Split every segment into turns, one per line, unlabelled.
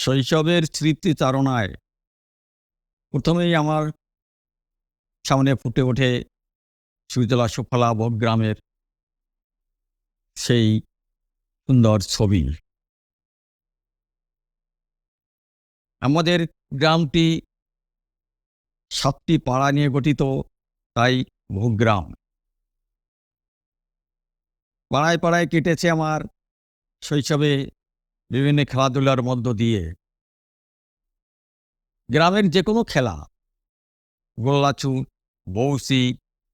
শৈশবের স্মৃতিচারণায় প্রথমেই আমার সামনে ফুটে ওঠে সুজলা সুফলা গ্রামের সেই সুন্দর ছবি। আমাদের গ্রামটি 7টি পাড়া নিয়ে গঠিত, তাই ভূগ্রাম। পাড়ায় পাড়ায় কেটেছে আমার শৈশবে বিভিন্ন খেলাধুলার মধ্য দিয়ে। গ্রামের যে কোনো খেলা, গোল্লাছুট, বউসি,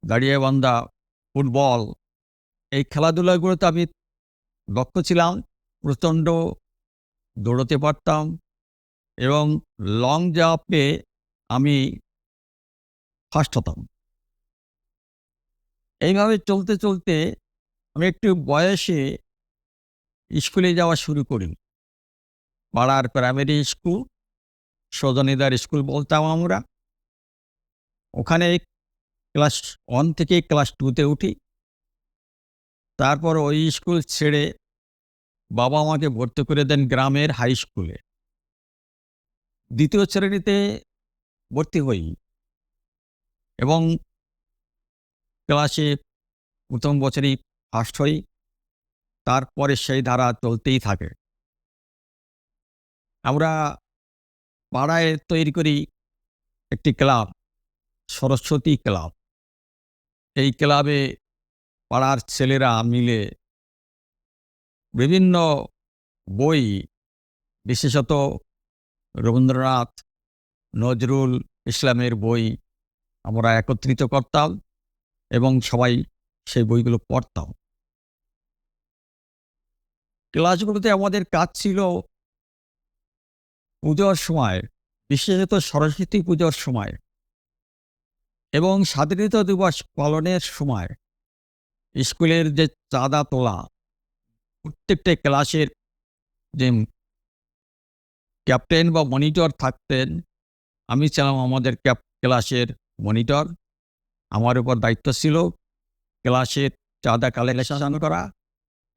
দাঁড়িয়াবান্ধা, ফুটবল, এই খেলাধুলাগুলোতে আমি দক্ষ ছিলাম। প্রচণ্ড দৌড়তে পারতাম এবং লং জাম্পে আমি ফার্স্ট হতাম। এইভাবে চলতে চলতে আমি একটু বয়সে স্কুলে যাওয়া শুরু করি। পাড়ার প্রাইমারি স্কুল, সজনীদার স্কুল বলতাম আমরা। ওখানে ক্লাস 1 থেকে ক্লাস 2-তে উঠি। তারপর ওই স্কুল ছেড়ে বাবা আমাকে ভর্তি করে দেন গ্রামের হাই স্কুলে। 2য় শ্রেণীতে ভর্তি হই এবং ক্লাসে প্রথম বছরই ফার্স্ট হই। তারপরে সেই ধারা চলতেই থাকে। আমরা পাড়ায় তৈরি করি একটি ক্লাব, সরস্বতী ক্লাব। এই ক্লাবে পাড়ার ছেলেরা মিলে বিভিন্ন বই, বিশেষত রবীন্দ্রনাথ, নজরুল ইসলামের বই আমরা একত্রিত করতাম এবং সবাই সেই বইগুলো পড়তাম। ক্লাসগুলোতে আমাদের কাজ ছিল পুজোর সময়, বিশেষত সরস্বতী পুজোর সময় এবং স্বাধীনতা দিবস পালনের সময় স্কুলের যে চাঁদা তোলা, প্রত্যেকটা ক্লাসের যে ক্যাপ্টেন বা মনিটর থাকতেন, আমি ছিলাম আমাদের ক্লাসের মনিটর। আমার উপর দায়িত্ব ছিল ক্লাসের চাঁদা কালেকশন করা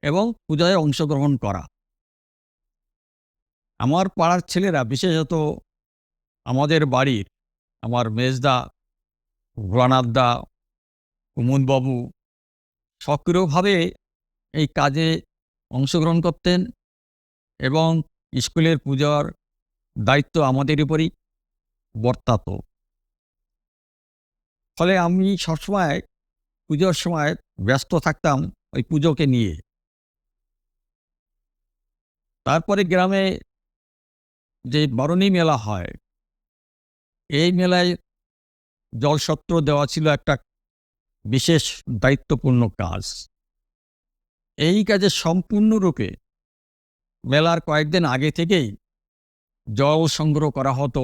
এবং পূজায় অংশগ্রহণ করা। আমার পাড়ার ছেলেরা, বিশেষত আমাদের বাড়ির আমার মেজদা, ভোলানাথদা, কুমুদবাবু সক্রিয়ভাবে এই কাজে অংশগ্রহণ করতেন এবং স্কুলের পূজার দায়িত্ব আমাদের উপরই বর্তাত। ফলে আমি সবসময় পুজোর সময় ব্যস্ত থাকতাম ওই পুজোকে নিয়ে। তারপরে গ্রামে যে বারুণী মেলা হয়, এই মেলায় জলসত্র দেওয়া ছিল একটা বিশেষ দায়িত্বপূর্ণ কাজ। এই কাজে সম্পূর্ণরূপে মেলার কয়েকদিন আগে থেকেই জল সংগ্রহ করা হতো।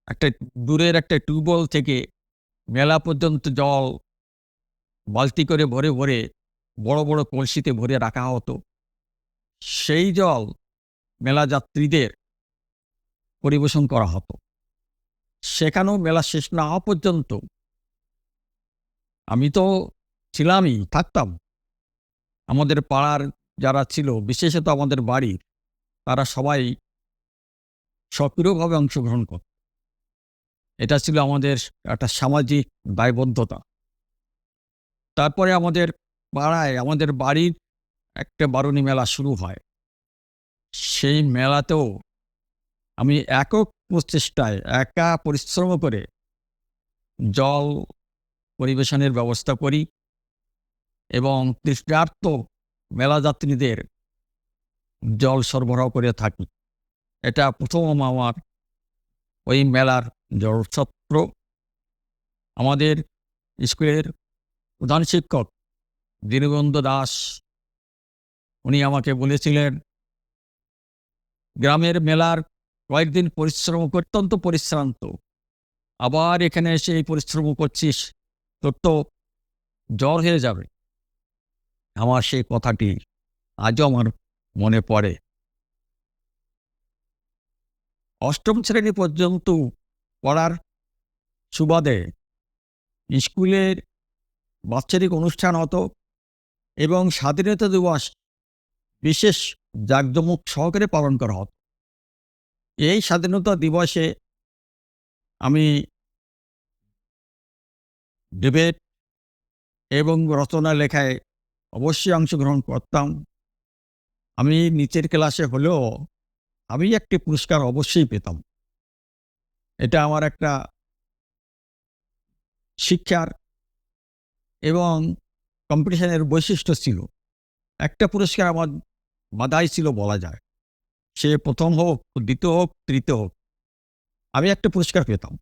একটা দূরের একটা টিউবওয়েল থেকে মেলা পর্যন্ত জল বালতি করে ভরে ভরে বড় বড় কলসিতে ভরে রাখা হতো। সেই জল মেলা যাত্রীদের পরিবেশন করা হতো। সেখানেও মেলা শেষ না হওয়া পর্যন্ত আমি তো ছিলামই, থাকতাম। আমাদের পাড়ার যারা ছিল, বিশেষত আমাদের বাড়ির, তারা সবাই সক্রিয়ভাবে অংশগ্রহণ করত। এটা ছিল আমাদের একটা সামাজিক দায়বদ্ধতা। তারপরে আমাদের পাড়ায়, আমাদের বাড়ির একটা বারুণী মেলা শুরু হয়। সেই মেলাতেও আমি একক প্রচেষ্টায়, একা পরিশ্রম করে জল পরিবেশনের ব্যবস্থা করি এবং তৃষ্ণার্ত মেলা যাত্রীদের জল সরবরাহ করে থাকি। এটা প্রথম আমার ওই মেলার জলছত্র। আমাদের স্কুলের প্রধান শিক্ষক দীনবন্ধু দাস, উনি আমাকে বলেছিলেন, গ্রামের মেলার কয়েকদিন পরিশ্রম, অত্যন্ত পরিশ্রান্ত, আবার এখানে এসে এই পরিশ্রম করছিস, তোর তো জ্বর হয়ে যাবে। আমার সেই কথাটি আজও আমার মনে পড়ে। 8ম শ্রেণী পর্যন্ত পড়ার সুবাদে স্কুলের বাৎসরিক অনুষ্ঠান হতো এবং স্বাধীনতা দিবস বিশেষ জাঁকজমক সহকারে পালন করা হতো। এই স্বাধীনতা দিবসে আমি ডিবেট এবং রচনা লেখায় অবশ্যই অংশগ্রহণ করতাম। আমি নিচের ক্লাসে হলেও আমি একটি পুরস্কার অবশ্যই পেতাম। এটা আমার একটা শিক্ষার এবং কম্পিটিশনের বৈশিষ্ট্য ছিল। একটা পুরস্কার আমার বাধাই ছিল বলা যায়। সে প্রথম হোক, দ্বিতীয় হোক, তৃতীয় হোক, আমি একটা পুরস্কার পেতাম।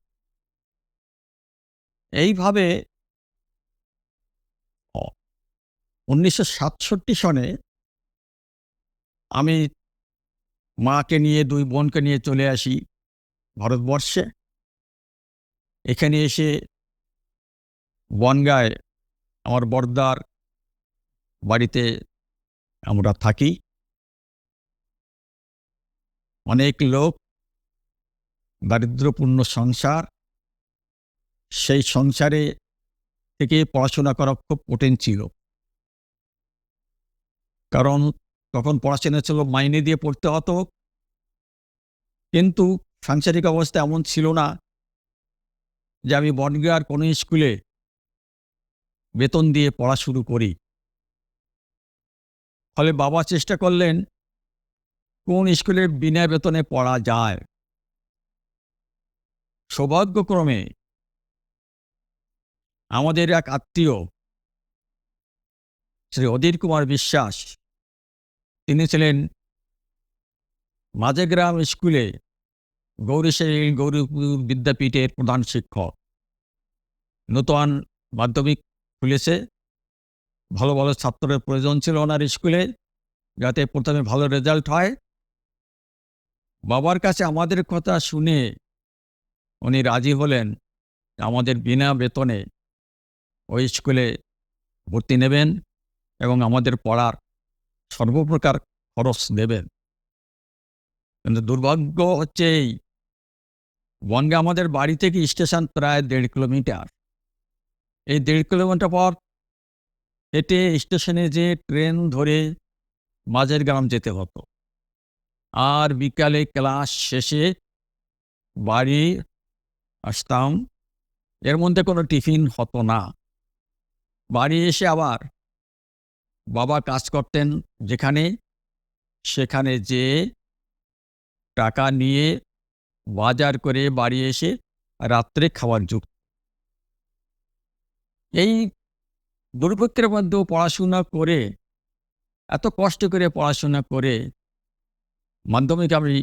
এইভাবে 1967 সনে আমি মাকে নিয়ে, 2 বোনকে নিয়ে চলে আসি ভারতবর্ষে। এখানে এসে বনগাঁয় আমার বড়দার বাড়িতে আমরা থাকি। অনেক লোক, দারিদ্র্যপূর্ণ সংসার। সেই সংসারে থেকে পড়াশোনা করা খুব কঠিন ছিল। কারণ তখন পড়াশোনা ছিল মাইনে দিয়ে পড়তে হতো। কিন্তু সাংসারিক অবস্থা এমন ছিল না যে আমি বনগাঁর কোনো স্কুলে বেতন দিয়ে পড়া শুরু করি। ফলে বাবা চেষ্টা করলেন কোন স্কুলে বিনা বেতনে পড়া যায়। সৌভাগ্যক্রমে আমাদের এক আত্মীয় শ্রী অধীর কুমার বিশ্বাস, তিনি ছিলেন মাঝেগ্রাম স্কুলে গৌরীপুর বিদ্যাপীঠের প্রধান শিক্ষক। নতুন মাধ্যমিক খুলেছে, ভালো ভালো ছাত্রের প্রয়োজন ছিল ওনার স্কুলে, যাতে প্রথমে ভালো রেজাল্ট হয়। বাবার কাছে আমাদের কথা শুনে উনি রাজি হলেন আমাদের বিনা বেতনে ওই স্কুলে ভর্তি নেবেন এবং আমাদের পড়ার সর্বপ্রকার খরচ দেবেন। কিন্তু দুর্ভাগ্য হচ্ছে এই, বনগাঁ আমাদের বাড়ি থেকে স্টেশন প্রায় 1.5 কিলোমিটার। এই 1.5 কিলোমিটার পর হেঁটে স্টেশনে যেয়ে ট্রেন ধরে মাঝের গ্রাম যেতে হতো। আর বিকালে ক্লাস শেষে বাড়ি আসতাম। এর মধ্যে কোনো টিফিন হতো না। বাড়ি এসে আবার বাবা কাজ করতেন যেখানে, সেখানে যেয়ে টাকা নিয়ে বাজার করে বাড়ি এসে রাত্রে খাওয়ার যুগ। এই দুর্ভিক্ষের মধ্যেও পড়াশোনা করে, এত কষ্ট করে পড়াশোনা করে মাধ্যমিক আমি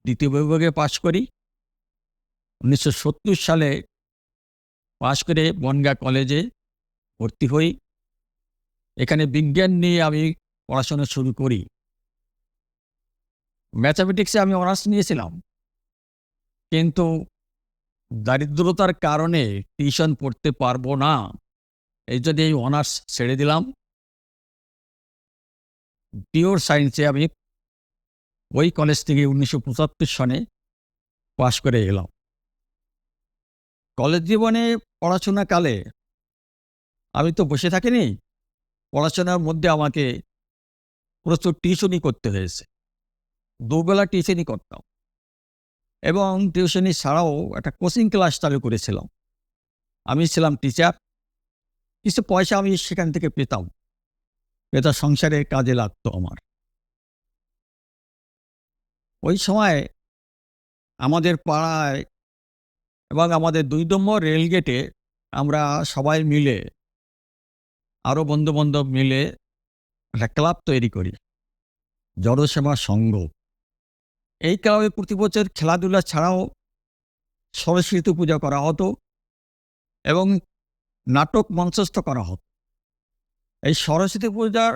2য় বিভাগে পাশ করি। 1970 সালে পাশ করে বনগাঁ কলেজে ভর্তি হই। এখানে বিজ্ঞান নিয়ে আমি পড়াশোনা শুরু করি। ম্যাথামেটিক্সে আমি অনার্স নিয়েছিলাম, কিন্তু দারিদ্রতার কারণে টিউশন পড়তে পারবো না, এই জন্য এই অনার্স ছেড়ে দিলাম। পিওর সায়েন্সে আমি ওই কলেজ থেকে 1975 সনে পাশ করে এলাম। কলেজ জীবনে পড়াশোনাকালে আমি তো বসে থাকিনি, পড়াশোনার মধ্যে আমাকে প্রচুর টিউশনি করতে হয়েছে। 2 বেলা টিউশনি করতাম এবং টিউশনি ছাড়াও একটা কোচিং ক্লাস চালু করেছিলাম। আমি ছিলাম টিচার, কিছু পয়সা আমি সেখান থেকে পেতাম, এটা সংসারে কাজে লাগতো আমার। ওই সময় আমাদের পাড়ায় এবং আমাদের 2 নম্বর রেলগেটে আমরা সবাই মিলে, আরও বন্ধুবান্ধব মিলে একটা ক্লাব তৈরি করি, জনসেবা সংঘ। এই ক্লাবে প্রতি বছর খেলাধুলা ছাড়াও সরস্বতী পূজা করা হতো এবং নাটক মঞ্চস্থ করা হতো। এই সরস্বতী পূজার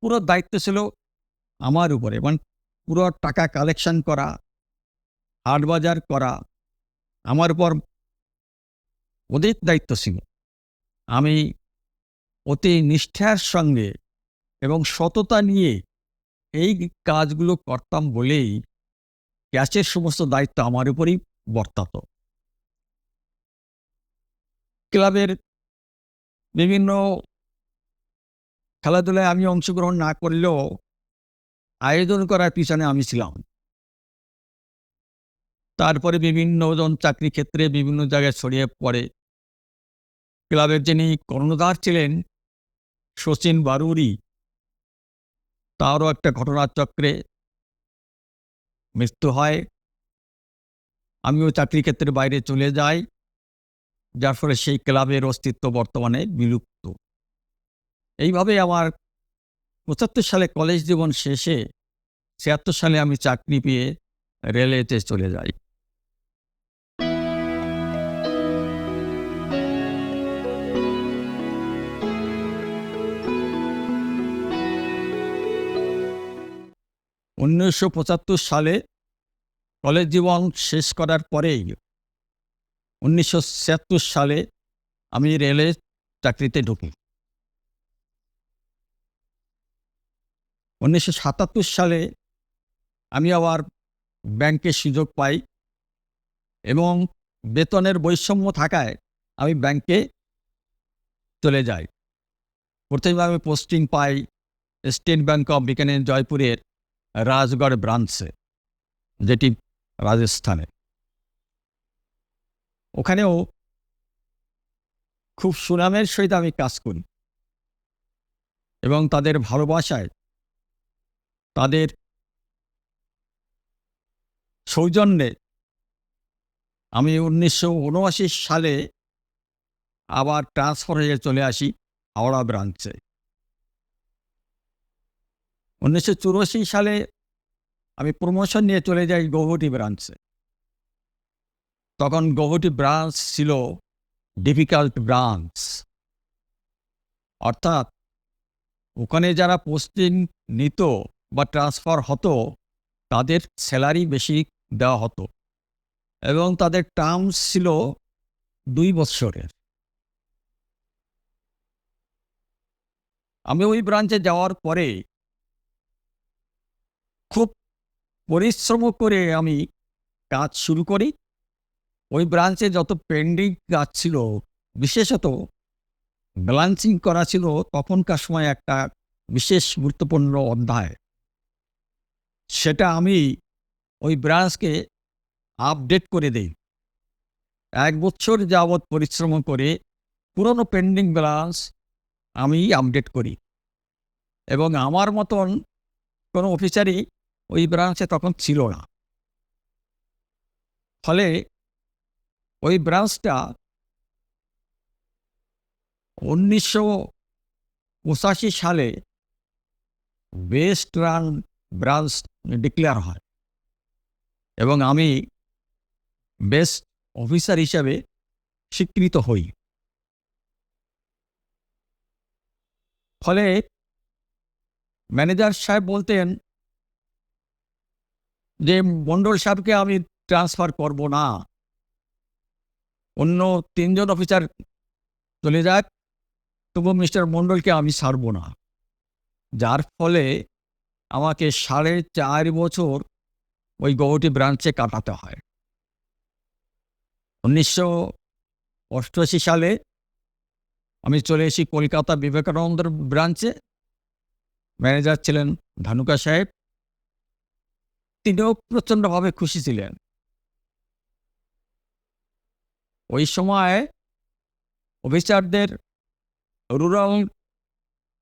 পুরো দায়িত্ব ছিল আমার উপরে, এবং পুরো টাকা কালেকশন করা, হাট বাজার করা আমার উপর অধিক দায়িত্ব ছিল। আমি অতি নিষ্ঠার সঙ্গে এবং সততা নিয়ে এই কাজগুলো করতাম বলেই ক্যাচের সমস্ত দায়িত্ব আমার উপরেই বর্তাত। ক্লাবের বিভিন্ন খেলাধুলায় আমি অংশগ্রহণ না করলেও আয়োজন করার পিছনে আমি ছিলাম। তারপরে বিভিন্ন জন চাকরি ক্ষেত্রে বিভিন্ন জায়গায় ছড়িয়ে পড়ে। ক্লাবের যিনি কর্ণধার ছিলেন শচীন বারুরি, তারও একটা ঘটনাচক্রে মৃত্যু হয়। আমিও চাকরি ক্ষেত্রের বাইরে চলে যাই, যার ফলে সেই ক্লাবের অস্তিত্ব বর্তমানে বিলুপ্ত। এইভাবে আমার ৭৫ সালে কলেজ জীবন শেষে ৭৬ সালে আমি চাকরি পেয়ে রেলওয়েতে চলে যাই। ’৯৭৫ সালে কলেজ জীবন শেষ করার পরেই ১৯৭৬ সালে আমি রেলে চাকরিতে ঢুকি। ১৯৭৭ সালে আমি আবার ব্যাংকে সুযোগ পাই এবং বেতনের বৈষম্য থাকায় আমি ব্যাংকে চলে যাই। প্রথমে আমি posting pi state bank of Bikaner জয়পুরের রাজগড় ব্রাঞ্চে, যেটি রাজস্থানে। ওখানেও খুব সুনামের সহিত আমি কাজ করি এবং তাদের ভালোবাসায়, তাদের সৌজন্যে আমি ১৯৭৯ সালে আবার ট্রান্সফার হয়ে চলে আসি হাওড়া ব্রাঞ্চে। ১৯৮৪ সালে আমি প্রমোশন নিয়ে চলে যাই গৌহাটি ব্রাঞ্চে। তখন গৌহাটি ব্রাঞ্চ ছিল ডিফিকাল্ট ব্রাঞ্চ, অর্থাৎ ওখানে যারা পোস্টিং নিত বা ট্রান্সফার হতো তাদের স্যালারি বেশি দেওয়া হতো এবং তাদের টার্মস ছিল ২ বৎসরের। আমি ওই ব্রাঞ্চে যাওয়ার পরে খুব পরিশ্রম করে আমি কাজ শুরু করি। ওই ব্রাঞ্চে যত পেন্ডিং কাজ ছিল, বিশেষত ব্যালান্সিং করা ছিল তখনকার সময় একটা বিশেষ গুরুত্বপূর্ণ অধ্যায়। সেটা আমি ওই ব্রাঞ্চকে আপডেট করে দেই। ১ বছর যাবৎ পরিশ্রম করে পুরনো পেন্ডিং ব্যালান্স আমি আপডেট করি এবং আমার মতন কোনো অফিসারই ওই ব্রাঞ্চে তখন ছিল না। ফলে ওই ব্রাঞ্চটা ১৯৮৫ সালে বেস্ট রান ব্রাঞ্চ ডিক্লেয়ার হয় এবং আমি বেস্ট অফিসার হিসেবে স্বীকৃত হই। ফলে ম্যানেজার সাহেব বলতেন যে, মণ্ডল সাহেবকে আমি ট্রান্সফার করব না, অন্য ৩ জন অফিসার চলে যাক, তবু মিস্টার মণ্ডলকে আমি ছাড়ব না। যার ফলে আমাকে ৪.৫ বছর ওই গৌহাটি ব্রাঞ্চে কাটাতে হয়। ১৯৮৮ সালে আমি চলে এসি কলকাতা বিবেকানন্দের ব্রাঞ্চে। ম্যানেজার ছিলেন ধানুকা সাহেব। তিনিও প্রচণ্ডভাবে খুশি ছিলেন। ওই সময় অফিসারদের রুরাল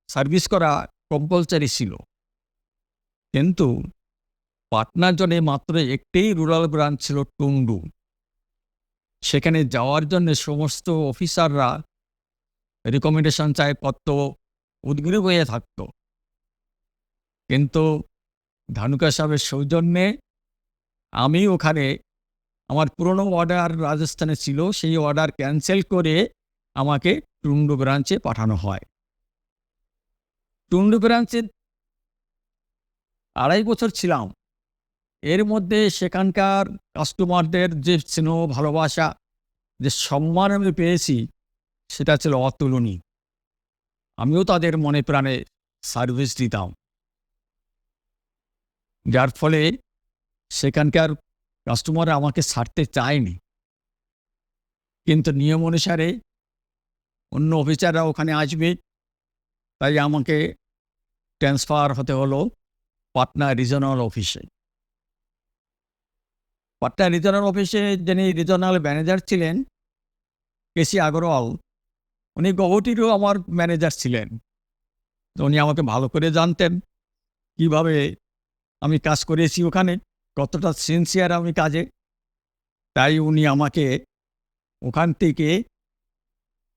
সার্ভিস করা কম্পালসারি ছিল, কিন্তু পাটনার জন্য মাত্র একটি রুরাল ব্রাঞ্চ ছিল, টুন্ডু। সেখানে যাওয়ার জন্য সমস্ত অফিসাররা রিকমেন্ডেশন চায়, পত্র উদ্গ্রীব হয়ে থাকত। কিন্তু ধানুকা সাহেবের সৌজন্যে আমি ওখানে আমার পুরনো অর্ডার রাজস্থানে ছিল, সেই অর্ডার ক্যান্সেল করে আমাকে টুন্ডু ব্রাঞ্চে পাঠানো হয়। টুন্ডু ব্রাঞ্চে ২.৫ বছর ছিলাম। এর মধ্যে সেখানকার কাস্টমারদের যে স্নেহ ভালোবাসা, যে সম্মান আমি পেয়েছি, সেটা ছিল অতুলনীয়। আমিও তাদের মনে প্রাণে সার্ভিস দিতাম, যার ফলে সেখানকার কাস্টমাররা আমাকে ছাড়তে চায়নি। কিন্তু নিয়ম অনুসারে অন্য অফিসাররা ওখানে আসবে, তাই আমাকে ট্রান্সফার হতে হলো পাটনা রিজনাল অফিসে। পাটনা রিজনাল অফিসে যিনি রিজনাল ম্যানেজার ছিলেন কেসি আগরওয়াল, উনি গৌহাটিরও আমার ম্যানেজার ছিলেন। তো উনি আমাকে ভালো করে জানতেন কিভাবে আমি কাজ করেছি ওখানে, কতটা সিনসিয়ার আমি কাজে। তাই উনি আমাকে ওখান থেকে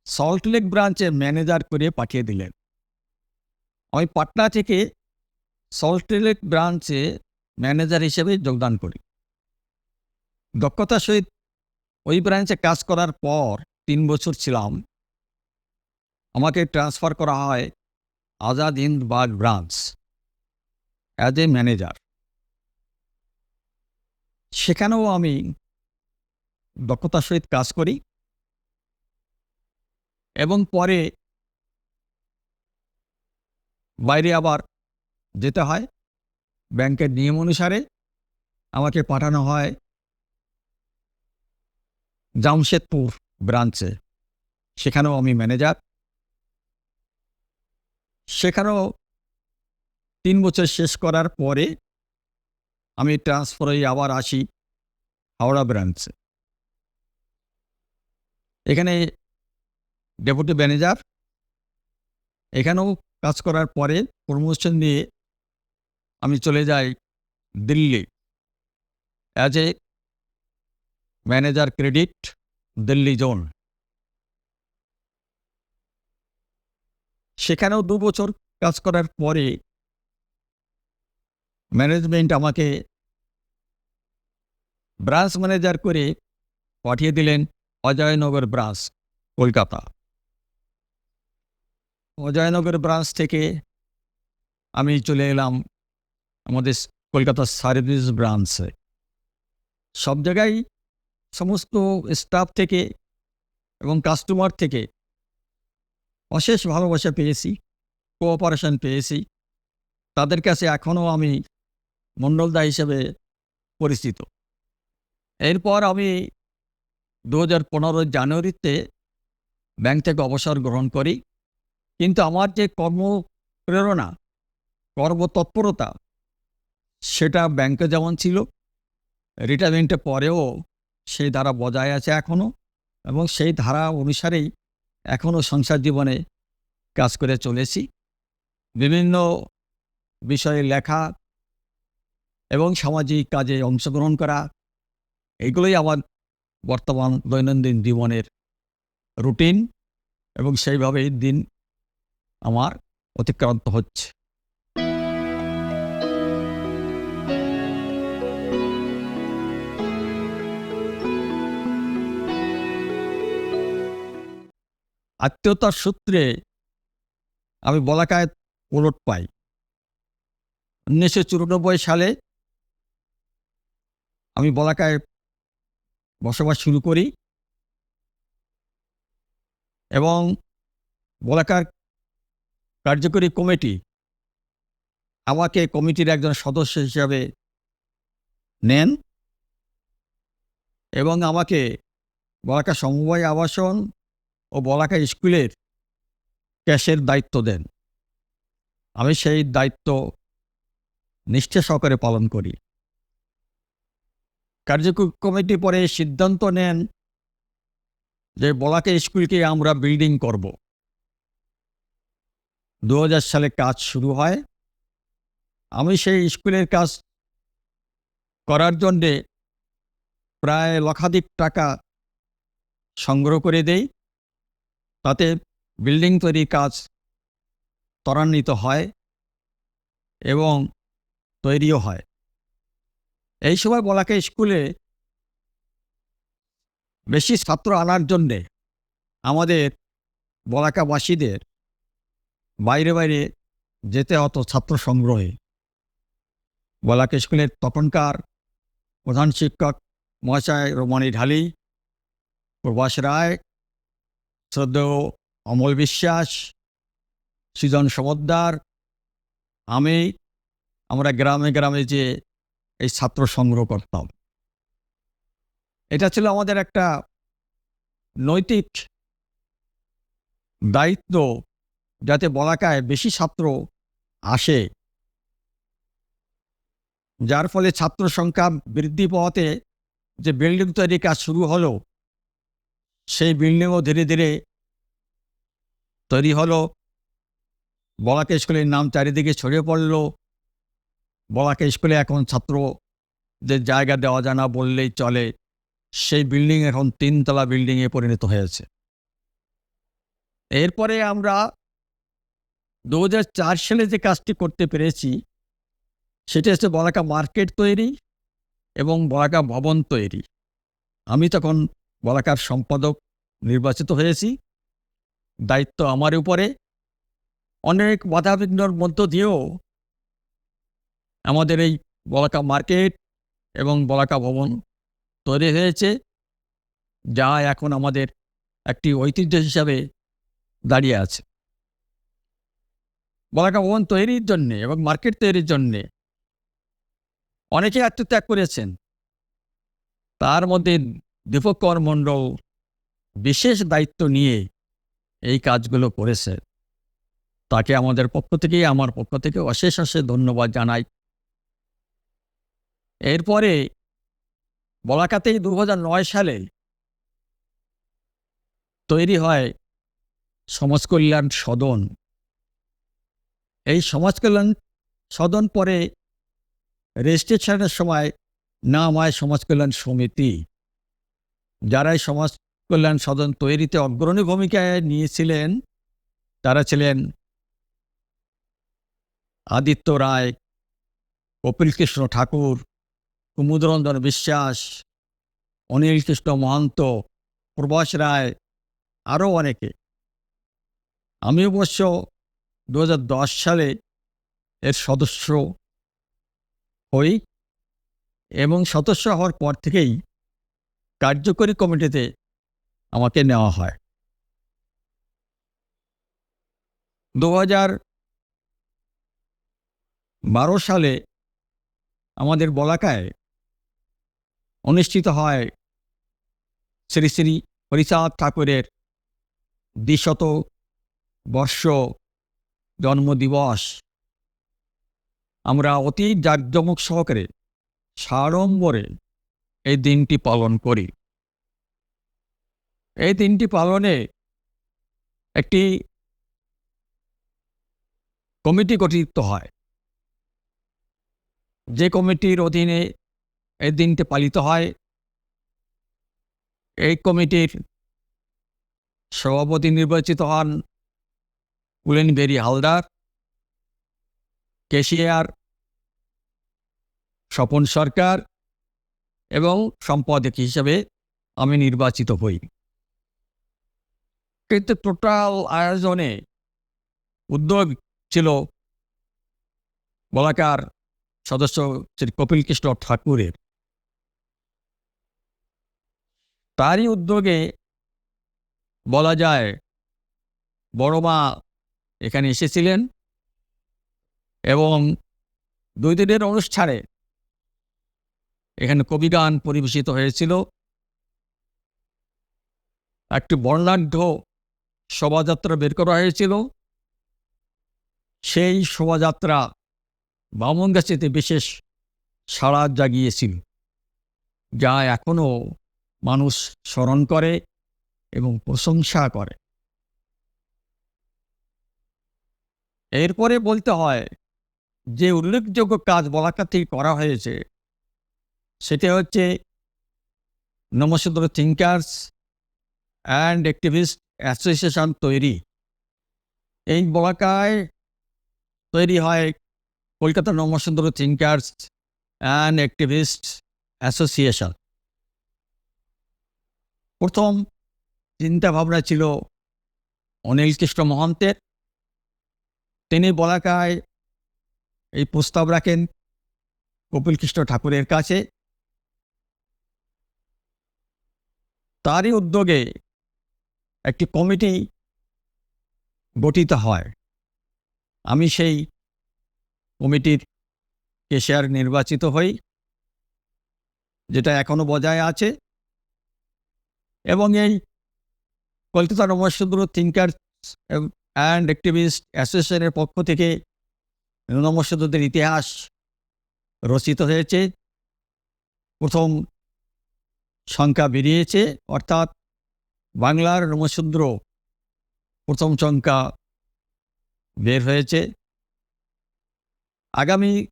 সল্টলেক ব্রাঞ্চে ম্যানেজার করে পাঠিয়ে দিলেন। আমি পাটনা থেকে সল্টলেক ব্রাঞ্চে ম্যানেজার হিসেবে যোগদান করি। দক্ষতার সহিত ওই ব্রাঞ্চে কাজ করার পর 3 বছর ছিলাম। আমাকে ট্রান্সফার করা হয় Azad Hind Bagh branch as a manager. সেখানেও আমি দক্ষতার সহিত কাজ করি এবং পরে বাইরে আবার যেতে হয়। ব্যাংকের নিয়ম অনুসারে আমাকে পাঠানো হয় জামশেদপুর ব্রাঞ্চে, সেখানেও আমি ম্যানেজার। সেখানেও 3 বছর শেষ করার পরে আমি ট্রান্সফার হয়ে আবার আসি হাওড়া ব্রাঞ্চে। এখানে ডেপুটি ম্যানেজার। এখানেও কাজ করার পরে প্রমোশন নিয়ে আমি চলে যাই Delhi as a manager credit, Delhi zone. সেখানেও 2 বছর কাজ করার পরে ম্যানেজমেন্ট আমাকে ব্রাঞ্চ ম্যানেজার করে পাঠিয়ে দিলেন অজয়নগর ব্রাঞ্চ, কলকাতা। অজয়নগর ব্রাঞ্চ থেকে আমি চলে এলাম আমাদের কলকাতা সার্ভিস ব্রাঞ্চে। সব জায়গায় সমস্ত স্টাফ থেকে এবং কাস্টমার থেকে অশেষ ভালোবাসা পেয়েছি, কোঅপারেশন পেয়েছি। তাদের কাছে এখনও আমি মণ্ডলদা হিসেবে পরিচিত। এরপর আমি 2015 জানুয়ারিতে ব্যাংক থেকে অবসর গ্রহণ করি। কিন্তু আমার যে কর্মপ্রেরণা, কর্মতৎপরতা, সেটা ব্যাংকে যেমন ছিল, রিটায়ারমেন্টের পরেও সেই ধারা বজায় আছে এখনও, এবং সেই ধারা অনুসারেই এখনও সংসার জীবনে কাজ করে চলেছি। বিভিন্ন বিষয়ে লেখা এবং সামাজিক কাজে অংশগ্রহণ করা, এগুলোই আমার বর্তমান দৈনন্দিন জীবনের রুটিন, এবং সেইভাবেই দিন আমার অতিক্রান্ত হচ্ছে। আত্মীয়তার সূত্রে আমি বলাকায় ওলট পাই। 1994 সালে আমি বলাকায় বসবাস শুরু করি এবং বলাকার কার্যকরী কমিটি আমাকে কমিটির একজন সদস্য হিসাবে নেন এবং আমাকে বলাকা সমবায় আবাসন ও বলাকা স্কুলের ক্যাশের দায়িত্ব দেন। আমি সেই দায়িত্ব নিষ্ঠা সহকারে পালন করি। কার্যকরী কমিটি পরে সিদ্ধান্ত নেন যে বলাকা স্কুলকে আমরা বিল্ডিং করব। 2000 সালে কাজ শুরু হয়। আমি সেই স্কুলের কাজ করার জন্যে প্রায় লক্ষাধিক টাকা সংগ্রহ করে দেই। তাতে বিল্ডিং তৈরির কাজ ত্বরান্বিত হয় এবং তৈরিও হয়। এই সময় বলাকা স্কুলে বেশি ছাত্র আনার জন্যে আমাদের বলাকাবাসীদের বাইরে বাইরে যেতে হতো ছাত্র সংগ্রহে। বলাকা স্কুলের তখনকার প্রধান শিক্ষক মহাশয় রমণী ঢালি, প্রভাস রায়, শ্রদ্ধেয় অমল বিশ্বাস, সৃজন সমদ্দার, আমরা গ্রামে গ্রামে যে এই ছাত্র সংগ্রহ করতাম। এটা ছিল আমাদের একটা নৈতিক দায়িত্ব, যাতে বলাকায় বেশি ছাত্র আসে, যার ফলে ছাত্র সংখ্যা বৃদ্ধি পাওয়াতে যে বিল্ডিং তৈরির কাজ শুরু হলো, সেই বিল্ডিংও ধীরে ধীরে তৈরি হলো। বলাকা স্কুলের নাম চারিদিকে ছড়িয়ে পড়ল। বলাকা স্কুলে এখন ছাত্রদের জায়গা দেওয়া যায় না বললেই চলে। সেই বিল্ডিং এখন 3 তলা বিল্ডিংয়ে পরিণত হয়েছে। এরপরে আমরা 2004 সালে যে কাজটি করতে পেরেছি, সেটা হচ্ছে বলাকা মার্কেট তৈরি এবং বলাকা ভবন তৈরি। আমি তখন বলাকার সম্পাদক নির্বাচিত হয়েছি। দায়িত্ব আমার উপরে। অনেক বাধাবিঘ্নর মধ্য দিয়েও আমাদের এই বলাকা মার্কেট এবং বলাকা ভবন তৈরি হয়েছে, যা এখন আমাদের একটি ঐতিহ্য হিসাবে দাঁড়িয়ে আছে। বলাকা ভবন তৈরির জন্যে এবং মার্কেট তৈরির জন্যে অনেকে আত্মত্যাগ করেছেন। তার মধ্যে দীপঙ্কর মণ্ডল বিশেষ দায়িত্ব নিয়ে এই কাজগুলো করেছে। তাকে আমাদের পক্ষ থেকে, আমার পক্ষ থেকে অশেষ অশেষ ধন্যবাদ জানাই। এরপরে বলাকাতেই 2009 সালে তৈরি হয় সমাজ কল্যাণ সদন। এই সমাজ কল্যাণ সদন পরে রেজিস্ট্রেশনের সময় নাম হয় সমাজ কল্যাণ সমিতি। যারা এই সমাজ কল্যাণ সদন তৈরিতে অগ্রণী ভূমিকায় নিয়েছিলেন তারা ছিলেন আদিত্য রায়, কপিল কৃষ্ণ ঠাকুর, কুমুদরঞ্জন বিশ্বাস, অনিল কৃষ্ণ মহন্ত, প্রভাস রায়, আরও অনেকে। আমি অবশ্য 2010 সালে এর সদস্য হই এবং সদস্য হওয়ার পর থেকেই কার্যকরী কমিটিতে আমাকে নেওয়া হয়। 2012 সালে আমাদের বলাকায় অনুষ্ঠিত হয় শ্রী শ্রী হরিচাঁদ ঠাকুরের 200 বর্ষ জন্মদিবস। আমরা অতি জাঁকজমক সহকারে সাড়ম্বরে এই দিনটি পালন করি। এই দিনটি পালনে একটি কমিটি গঠিত হয়, যে কমিটির অধীনে এই দিনটি পালিত হয়। এই কমিটির সভাপতি নির্বাচিত হন কুলেনবেরি হালদার, ক্যাশিয়ার স্বপন সরকার এবং সম্পাদক হিসেবে আমি নির্বাচিত হই। কিন্তু টোটাল আয়োজনে উদ্যোগ ছিল বলাকার সদস্য শ্রী কপিল কৃষ্ণ ঠাকুরের। তারই উদ্যোগে বলা যায় বড় মা এখানে এসেছিলেন এবং 2 দিনের অনুষ্ঠানে এখানে কবিগান পরিবেশিত হয়েছিল। একটি বর্ণাঢ্য শোভাযাত্রা বের করা হয়েছিল। সেই শোভাযাত্রা বামনগাছিতে বিশেষ সাড়া জাগিয়েছিল, যা এখনও মানুষ স্মরণ করে এবং প্রশংসা করে। এরপরে বলতে হয় যে উল্লেখযোগ্য কাজ বলাকা থেকে করা হয়েছে, সেটা হচ্ছে Namasudra thinkers and activist association তৈরি। এই বলাকায় তৈরি হয় Kolkata Namasudra thinkers and activist association. প্রথম চিন্তাভাবনা ছিল অনিল কৃষ্ণ মহন্তের। তিনি বলাকায় এই প্রস্তাব রাখেন কপিল কৃষ্ণ ঠাকুরের কাছে। তারই উদ্যোগে একটি কমিটি গঠিত হয়। আমি সেই কমিটির কেশিয়ার নির্বাচিত হই, যেটা এখনো বজায় আছে। এবং এই Kolkata Namasudra thinkers and activist অ্যাসোসিয়েশনের পক্ষ থেকে নমঃশূদ্রদের ইতিহাস রচিত হয়েছে। প্রথম সংখ্যা বেরিয়েছে, অর্থাৎ বাংলার রোমশূদ্র প্রথম সংখ্যা বের হয়েছে। আগামী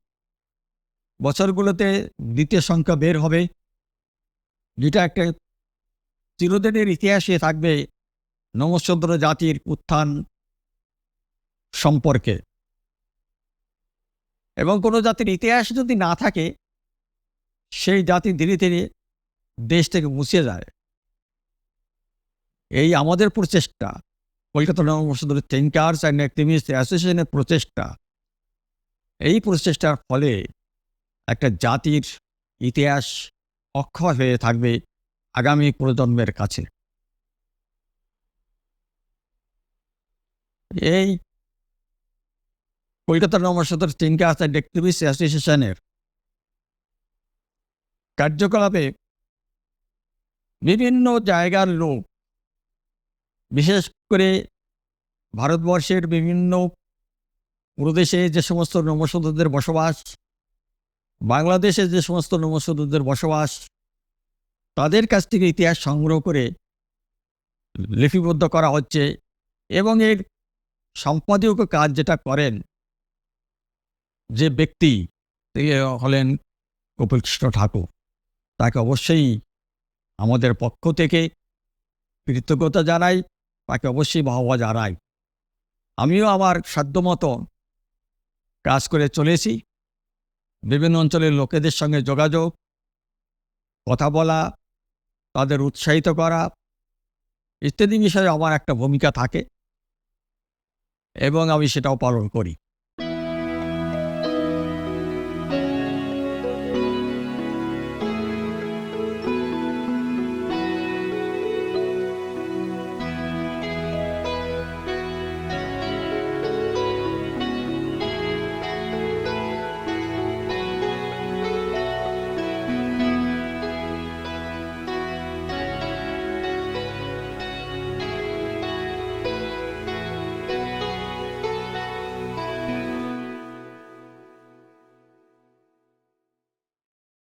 বছরগুলোতে দ্বিতীয় সংখ্যা বের হবে, যেটা একটা চিরদিনের ইতিহাসে থাকবে নমঃশূদ্র জাতির উত্থান সম্পর্কে। এবং কোনো জাতির ইতিহাস যদি না থাকে, সেই জাতি ধীরে ধীরে দেশ থেকে মুছে যায়। এই আমাদের প্রচেষ্টা, Kolkata Namasudra thinkers and activist অ্যাসোসিয়েশনের প্রচেষ্টা, এই প্রচেষ্টার ফলে একটা জাতির ইতিহাস অক্ষয় হয়ে থাকবে আগামী প্রজন্মের কাছে। এই Kolkata Namasudra thinkers and activist অ্যাসোসিয়েশনের কার্যকলাপে বিভিন্ন জায়গার লোক, বিশেষ করে ভারতবর্ষের বিভিন্ন প্রদেশে যে সমস্ত নমঃশূদ্রদের বসবাস, বাংলাদেশে যে সমস্ত নমঃশূদ্রদের বসবাস, তাদের কাছ থেকে ইতিহাস সংগ্রহ করে লিপিবদ্ধ করা হচ্ছে। এবং এর সম্পাদক কাজ যেটা করেন যে ব্যক্তি, তিনি হলেন কপিলকৃষ্ণ ঠাকুর। তাকে অবশ্যই আমাদের পক্ষ থেকে কৃতজ্ঞতা জানাই, তাকে অবশ্যই বাহবা জানাই। আমিও আমার সাধ্যমতো কাজ করে চলেছি। বিভিন্ন অঞ্চলের লোকেদের সঙ্গে যোগাযোগ, কথা বলা, তাদের উৎসাহিত করা ইত্যাদি বিষয়ে আমার একটা ভূমিকা থাকে এবং আমি সেটাও পালন করি।